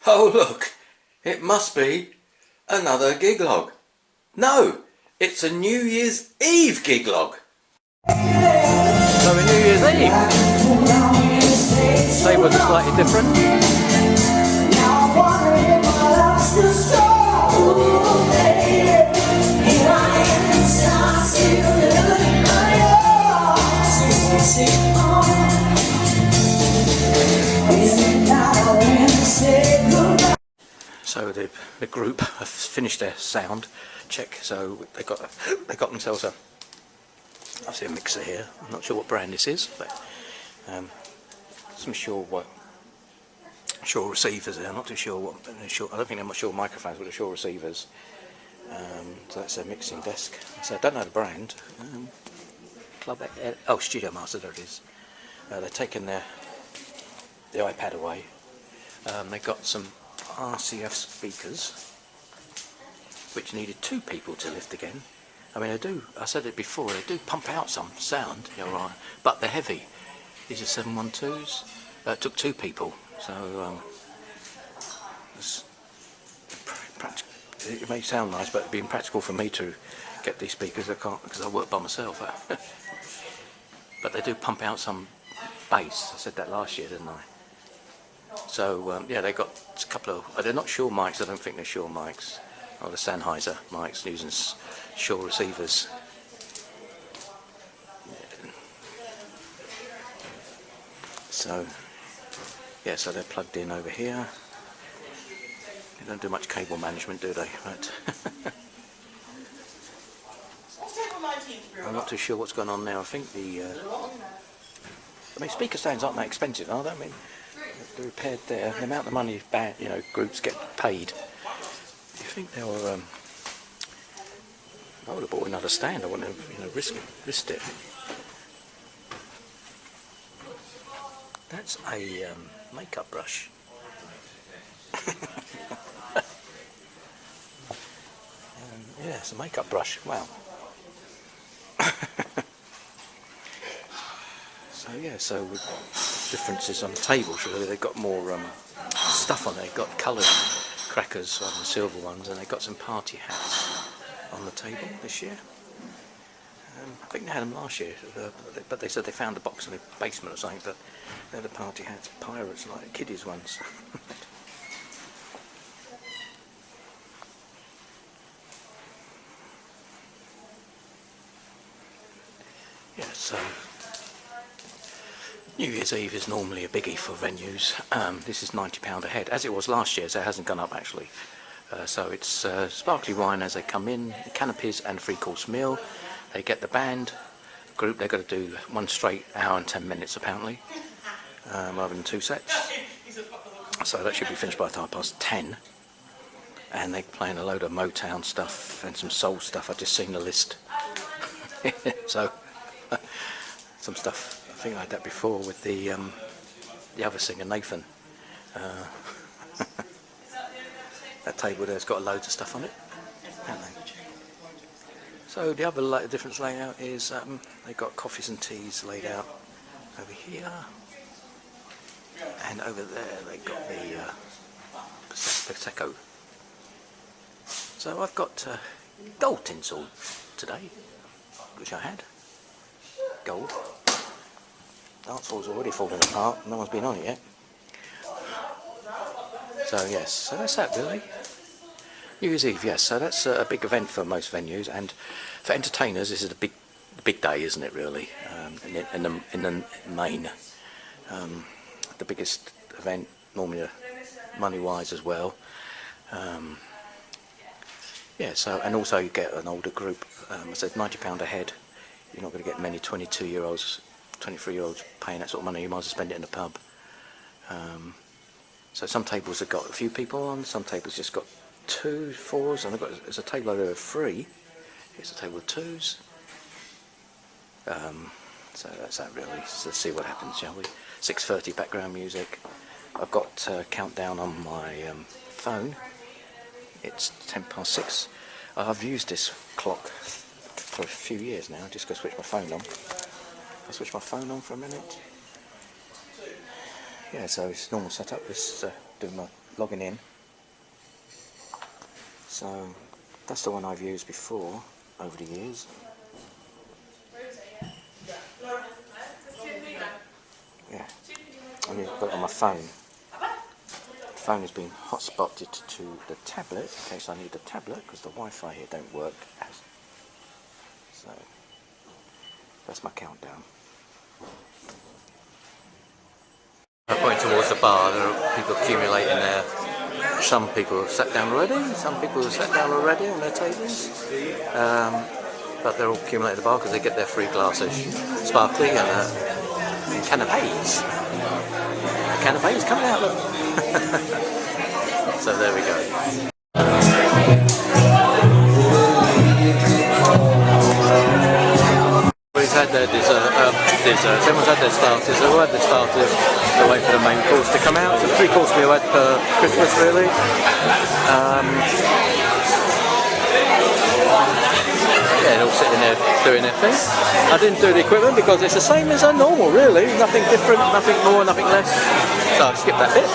Oh look, it must be another gig log. No, it's a New Year's Eve gig log. So a New Year's Eve. Tables are slightly different. So the group have finished their sound check, so they got themselves a, I see a mixer here. I'm not sure what brand this is, but some Shure receivers there. I'm not too sure what. I don't think they're much Shure microphones, but they're Shure receivers. So that's their mixing desk. So I don't know the brand. Studio Master, there it is. They've taken the iPad away. They got some RCF speakers, which needed 2 people to lift again. I mean, I said it before, they do pump out some sound, right, but they're heavy. These are 712s. It took 2 people, so it may sound nice, but it'd be impractical for me to get these speakers. I can't, because I work by myself. But they do pump out some bass. I said that last year, didn't I? So yeah, they got a couple of. They're not Shure mics. I don't think they're Shure mics. Or the Sennheiser mics using Shure receivers. So yeah, so they're plugged in over here. They don't do much cable management, do they? Right. I'm not too sure what's going on now. I think I mean, speaker stands aren't that expensive, are they? I mean, they're repaired there. The amount of money groups get paid. Do you think they'll? I would have bought another stand. I wouldn't have risked it. That's a makeup brush. Yeah, it's a makeup brush. Wow. So yeah, so differences on the tables really. They've got more stuff on there. They've got coloured crackers on the silver ones, and they've got some party hats on the table this year. I think they had them last year, but they said they found a box in the basement or something. But they're the party hats, pirates, like kiddies ones. Yeah, so New Year's Eve is normally a biggie for venues. This is £90 a head, as it was last year, so it hasn't gone up actually. So it's sparkly wine as they come in, canopies and 3-course meal. They get the band group. They've got to do 1 straight hour and 10 minutes apparently, rather than 2 sets. So that should be finished by 10:30. And they're playing a load of Motown stuff and some soul stuff. I've just seen the list. So some stuff. I think I had that before with the other singer Nathan. That table there's got loads of stuff on it, haven't they? So the other difference layout is they've got coffees and teas laid out over here, and over there they've got the Prosecco. So I've got gold tinsel today, which I had. Gold. Dance hall's already falling apart, no one's been on it yet. So yes, so that's that really. New Year's Eve, yes, so that's a big event for most venues, and for entertainers this is a big day, isn't it really, in the main. The biggest event, normally money-wise as well. Yeah, so, and also you get an older group. I said £90 a head. You're not going to get many 22-year-olds, 23-year-olds paying that sort of money. You might as well spend it in the pub. So some tables have got a few people on, some tables just got 2, 4s, and there's a table over there of 3. Here's a table of 2s. So that's that really. So let's see what happens, shall we? 6:30 background music. I've got countdown on my phone. It's 6:10. I've used this clock for a few years now. I'm just going to switch my phone on. I'll switch my phone on for a minute. Yeah, so it's normal setup. Let's do my logging in. So that's the one I've used before over the years. Yeah, and I've got it on my phone. The phone has been hotspotted to the tablet in case I need the tablet because the Wi-Fi here don't work. So that's my countdown. I'm pointing towards the bar. There are people accumulating there. Some people have sat down already. Some people have sat down already on their tables. But they're all accumulating at the bar because they get their free glasses, sparkly and canapes. Canapes coming out, look. So there we go. Everybody's had their desserts, everyone's had their starters, they've all had their starters, they're waiting for the main course to come out. It's a 3-course meal at Christmas really. Yeah, they're all sitting there doing their thing. I didn't do the equipment because it's the same as a normal really, nothing different, nothing more, nothing less. So I skipped that bit.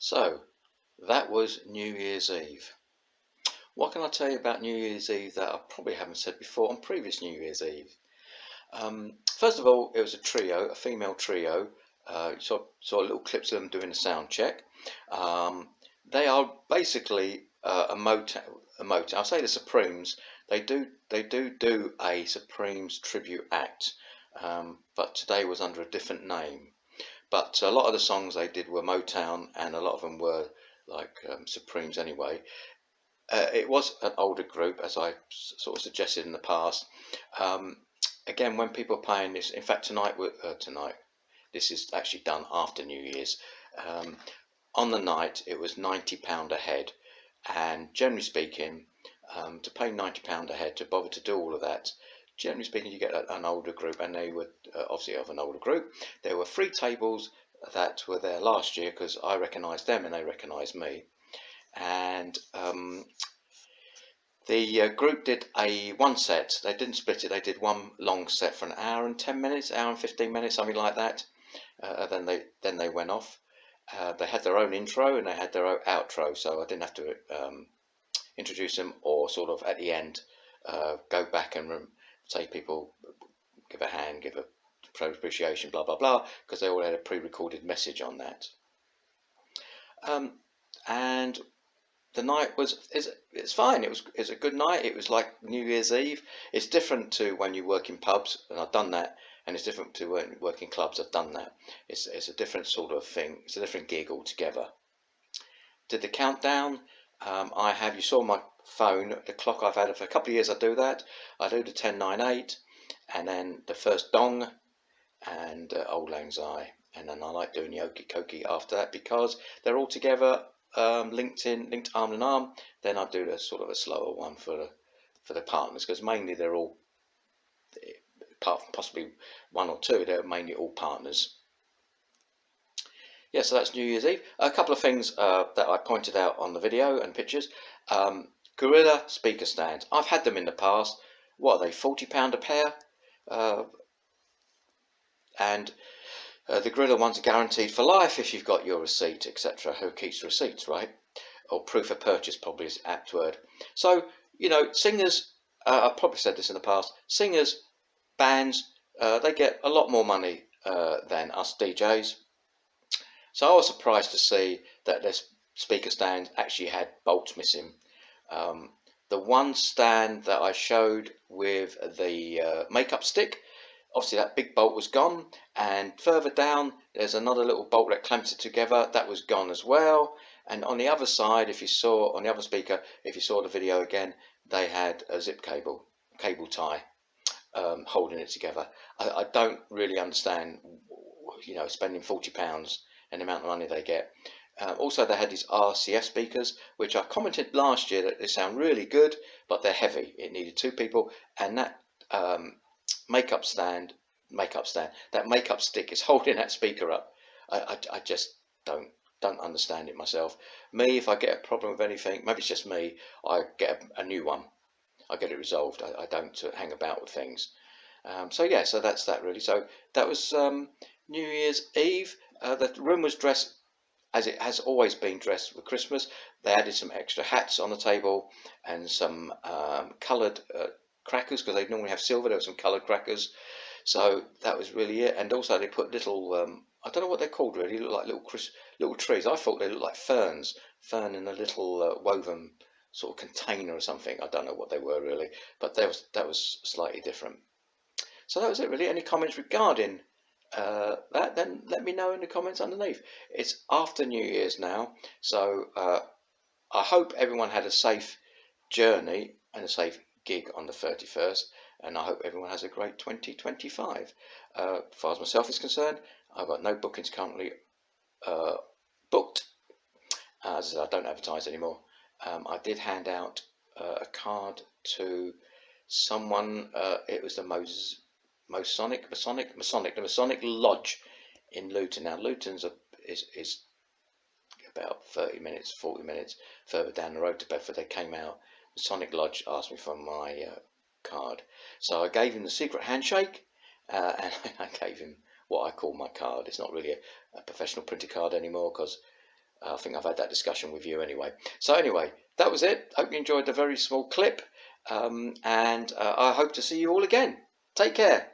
So, that was New Year's Eve. What can I tell you about New Year's Eve that I probably haven't said before on previous New Year's Eve? First of all, it was a trio, a female trio. You saw little clips of them doing a sound check. They are basically a Motown. I'll say the Supremes. They do a Supremes tribute act, but today was under a different name. But a lot of the songs they did were Motown, and a lot of them were like Supremes anyway. It was an older group, as I sort of suggested in the past. Again, when people are playing this, in fact tonight, this is actually done after New Year's. On the night, it was £90 a head, and generally speaking, to pay £90 a head to bother to do all of that, generally speaking, you get an older group, and they were obviously of an older group. There were 3 tables that were there last year because I recognised them and they recognised me. And the group did one set. They didn't split it. They did one long set for an hour and 10 minutes, hour and 15 minutes, something like that. Then they went off. They had their own intro and they had their own outro, so I didn't have to introduce them or sort of at the end go back and say people give a hand, give a appreciation, blah blah blah, because they all had a pre-recorded message on that. And the night it's fine. It's a good night. It was like New Year's Eve. It's different to when you work in pubs, and I've done that, and it's different to when you work in clubs. I've done that. It's a different sort of thing. It's a different gig altogether. Did the countdown. You saw my phone, the clock I've had for a couple of years. I do that. I do the 10, 9, 8, and then the first dong, and Old Lang Syne, and then I like doing Yoki Koki after that because they're all together, linked arm in arm. Then I do the sort of a slower one for the partners, because mainly they're all, apart from possibly one or two, they're mainly all partners. Yeah, so that's New Year's Eve. A couple of things that I pointed out on the video and pictures. Gorilla speaker stands. I've had them in the past. What are they, £40 a pair? And the Gorilla ones are guaranteed for life if you've got your receipt, etc. Who keeps receipts, right? Or proof of purchase probably is an apt word. So, you know, singers, I've probably said this in the past, singers, bands, they get a lot more money than us DJs. So I was surprised to see that this speaker stand actually had bolts missing. The one stand that I showed with the makeup stick, obviously that big bolt was gone, and further down there's another little bolt that clamps it together, that was gone as well. And on the other side, if you saw on the other speaker, if you saw the video again, they had a zip cable tie holding it together. I don't really understand, you know, spending £40 and the amount of money they get. Also, they had these RCF speakers, which I commented last year that they sound really good, but they're heavy. It needed two people, and that makeup stick is holding that speaker up. I just don't understand it myself. Me, if I get a problem with anything, maybe it's just me, I get a new one. I get it resolved. I don't hang about with things. So yeah, so that's that really. So that was New Year's Eve. The room was dressed as it has always been dressed for Christmas. They added some extra hats on the table and some coloured crackers, because they normally have silver. There were some coloured crackers. So that was really it. And also they put little, I don't know what they're called really, they look like little trees. I thought they looked like fern in a little woven sort of container or something. I don't know what they were really, but that was slightly different. So that was it really. Any comments regarding that, then let me know in the comments underneath. It's after New Year's now, so I hope everyone had a safe journey and a safe gig on the 31st, and I hope everyone has a great 2025. As far as myself is concerned, I've got no bookings currently booked, as I don't advertise anymore. I did hand out a card to someone. It was the Masonic Lodge in Luton. Now Luton's is about 30 minutes, 40 minutes further down the road to Bedford. They came out. Masonic Lodge asked me for my card, so I gave him the secret handshake, and I gave him what I call my card. It's not really a professional printed card anymore, because I think I've had that discussion with you anyway. So anyway, that was it. Hope you enjoyed the very small clip, and I hope to see you all again. Take care.